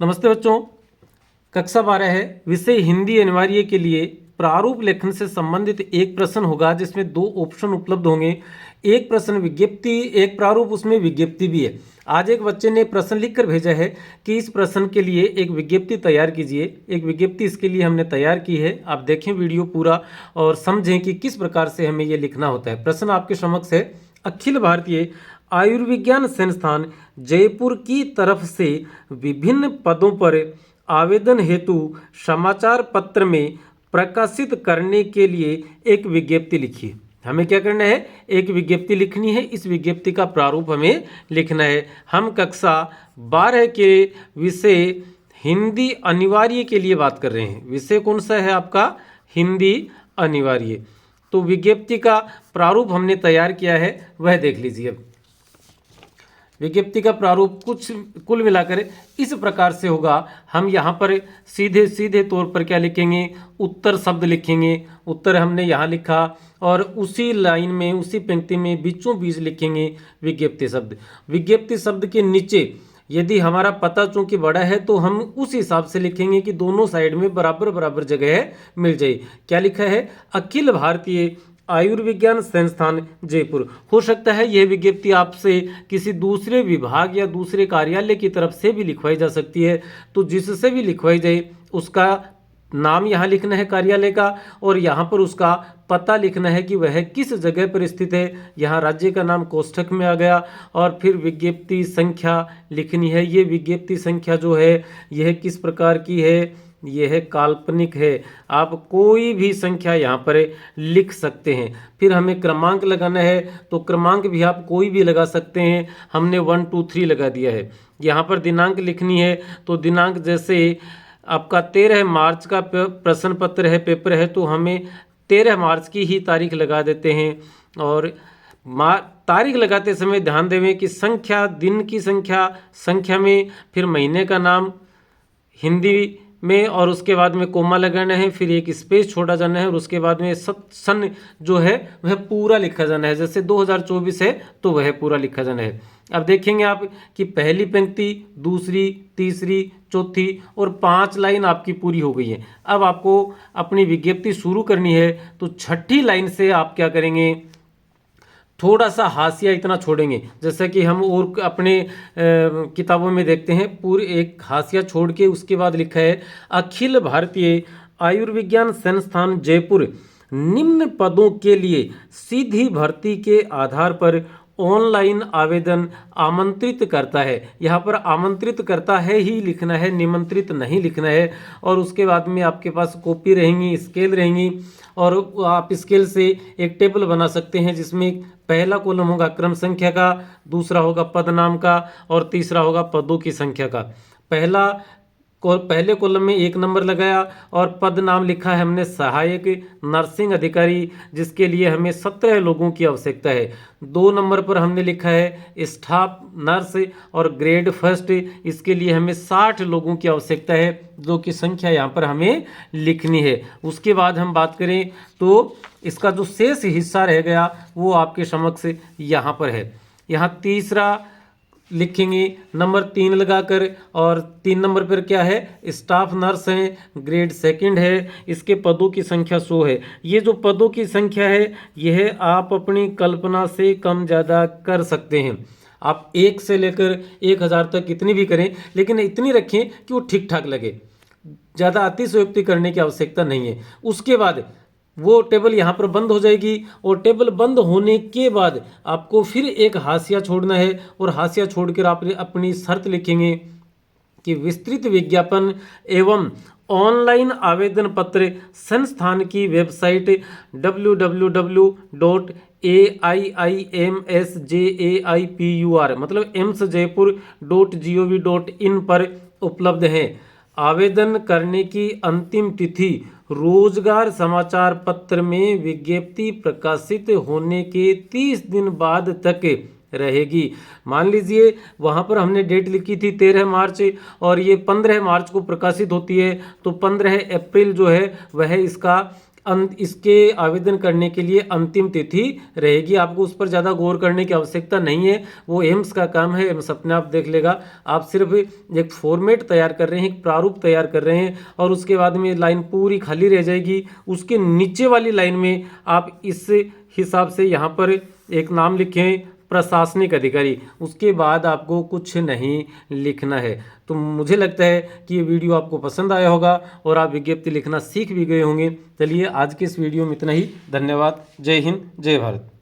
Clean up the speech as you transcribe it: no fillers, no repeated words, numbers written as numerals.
नमस्ते बच्चों। कक्षा 12 है, विषय हिंदी अनिवार्य के लिए प्रारूप लेखन से संबंधित एक प्रश्न होगा जिसमें दो ऑप्शन उपलब्ध होंगे। एक प्रश्न विज्ञप्ति, एक प्रारूप, उसमें विज्ञप्ति भी है। आज एक बच्चे ने प्रश्न लिखकर भेजा है कि इस प्रश्न के लिए एक विज्ञप्ति तैयार कीजिए। एक विज्ञप्ति इसके लिए हमने तैयार की है। आप देखें वीडियो पूरा और समझें कि किस प्रकार से हमें ये लिखना होता है। प्रश्न आपके समक्ष है। अखिल भारतीय आयुर्विज्ञान संस्थान जयपुर की तरफ से विभिन्न पदों पर आवेदन हेतु समाचार पत्र में प्रकाशित करने के लिए एक विज्ञप्ति लिखिए। हमें क्या करना है? एक विज्ञप्ति लिखनी है। इस विज्ञप्ति का प्रारूप हमें लिखना है। हम कक्षा 12 के विषय हिंदी अनिवार्य के लिए बात कर रहे हैं। विषय कौन सा है आपका? हिंदी अनिवार्य। तो विज्ञप्ति का प्रारूप हमने तैयार किया है, वह देख लीजिए। अब विज्ञप्ति का प्रारूप कुछ कुल मिलाकर इस प्रकार से होगा। हम यहाँ पर सीधे सीधे तौर पर क्या लिखेंगे? उत्तर शब्द लिखेंगे। उत्तर हमने यहाँ लिखा और उसी लाइन में, उसी पंक्ति में बीचों बीच लिखेंगे विज्ञप्ति शब्द। विज्ञप्ति शब्द के नीचे यदि हमारा पता चूंकि बड़ा है तो हम उस हिसाब से लिखेंगे कि दोनों साइड में बराबर बराबर जगह मिल जाए। क्या लिखा है? अखिल भारतीय आयुर्विज्ञान संस्थान जयपुर। हो सकता है यह विज्ञप्ति आपसे किसी दूसरे विभाग या दूसरे कार्यालय की तरफ से भी लिखवाई जा सकती है। तो जिससे भी लिखवाई जाए उसका नाम यहाँ लिखना है कार्यालय का, और यहाँ पर उसका पता लिखना है कि वह किस जगह पर स्थित है। यहाँ राज्य का नाम कोष्ठक में आ गया, और फिर विज्ञप्ति संख्या लिखनी है। ये विज्ञप्ति संख्या जो है यह किस प्रकार की है? यह काल्पनिक है। आप कोई भी संख्या यहाँ पर लिख सकते हैं। फिर हमें क्रमांक लगाना है, तो क्रमांक भी आप कोई भी लगा सकते हैं। हमने 1 2 3 लगा दिया है। यहाँ पर दिनांक लिखनी है, तो दिनांक जैसे आपका 13 मार्च का प्रश्न पत्र है, पेपर है, तो हमें 13 मार्च की ही तारीख लगा देते हैं। और तारीख लगाते समय ध्यान देवें कि संख्या, दिन की संख्या में फिर महीने का नाम हिंदी में, और उसके बाद में कोमा लगाना है, फिर एक स्पेस छोड़ा जाना है, और उसके बाद में सन जो है वह पूरा लिखा जाना है। जैसे 2024 है तो वह पूरा लिखा जाना है। अब देखेंगे आप कि पहली पंक्ति, दूसरी, तीसरी, चौथी और 5 लाइन आपकी पूरी हो गई है। अब आपको अपनी विज्ञप्ति शुरू करनी है, तो छठी लाइन से आप क्या करेंगे? थोड़ा सा हाशिया इतना छोड़ेंगे। जैसा कि हम और अपने किताबों में देखते हैं, पूरी एक हाशिया छोड़ के उसके बाद लिखा है अखिल भारतीय आयुर्विज्ञान संस्थान जयपुर निम्न पदों के लिए सीधी भर्ती के आधार पर ऑनलाइन आवेदन आमंत्रित करता है। यहाँ पर आमंत्रित करता है ही लिखना है, निमंत्रित नहीं लिखना है। और उसके बाद में आपके पास कॉपी रहेंगी, स्केल रहेंगी, और आप स्केल से एक टेबल बना सकते हैं जिसमें पहला कॉलम होगा क्रम संख्या का, दूसरा होगा पद नाम का, और तीसरा होगा पदों की संख्या का। पहले कॉलम में 1 नंबर लगाया, और पद नाम लिखा है हमने सहायक नर्सिंग अधिकारी, जिसके लिए हमें 17 लोगों की आवश्यकता है। 2 नंबर पर हमने लिखा है स्टाफ नर्स और ग्रेड फर्स्ट, इसके लिए हमें 60 लोगों की आवश्यकता है, जो कि संख्या यहाँ पर हमें लिखनी है। उसके बाद हम बात करें तो इसका जो शेष हिस्सा रह गया वो आपके समक्ष यहाँ पर है। यहाँ तीसरा लिखेंगे नंबर 3 लगाकर, और 3 नंबर पर क्या है? स्टाफ नर्स है, ग्रेड सेकंड है, इसके पदों की संख्या 100 है। ये जो पदों की संख्या है यह आप अपनी कल्पना से कम ज़्यादा कर सकते हैं। आप 1 से लेकर 1000 तक कितनी भी करें, लेकिन इतनी रखें कि वो ठीक ठाक लगे। ज़्यादा अतिशयोक्ति करने की आवश्यकता नहीं है। उसके बाद वो टेबल यहाँ पर बंद हो जाएगी, और टेबल बंद होने के बाद आपको फिर एक हाशिया छोड़ना है, और हाशिया छोड़कर आप अपनी शर्त लिखेंगे कि विस्तृत विज्ञापन एवं ऑनलाइन आवेदन पत्र संस्थान की वेबसाइट www.AIIMSJAIPUR मतलब emsjaipur.gov.in पर उपलब्ध हैं। आवेदन करने की अंतिम तिथि रोजगार समाचार पत्र में विज्ञप्ति प्रकाशित होने के 30 दिन बाद तक रहेगी। मान लीजिए वहाँ पर हमने डेट लिखी थी 13 मार्च, और ये 15 मार्च को प्रकाशित होती है, तो 15 अप्रैल जो है वह इसका इसके आवेदन करने के लिए अंतिम तिथि रहेगी। आपको उस पर ज़्यादा गौर करने की आवश्यकता नहीं है, वो एम्स का काम है, एम्स अपने आप देख लेगा। आप सिर्फ एक फॉर्मेट तैयार कर रहे हैं, एक प्रारूप तैयार कर रहे हैं, और उसके बाद में लाइन पूरी खाली रह जाएगी। उसके नीचे वाली लाइन में आप इस हिसाब से यहाँ पर एक नाम लिखें, प्रशासनिक अधिकारी। उसके बाद आपको कुछ नहीं लिखना है। तो मुझे लगता है कि ये वीडियो आपको पसंद आया होगा और आप विज्ञप्ति लिखना सीख भी गए होंगे। चलिए आज के इस वीडियो में इतना ही। धन्यवाद। जय हिंद, जय भारत।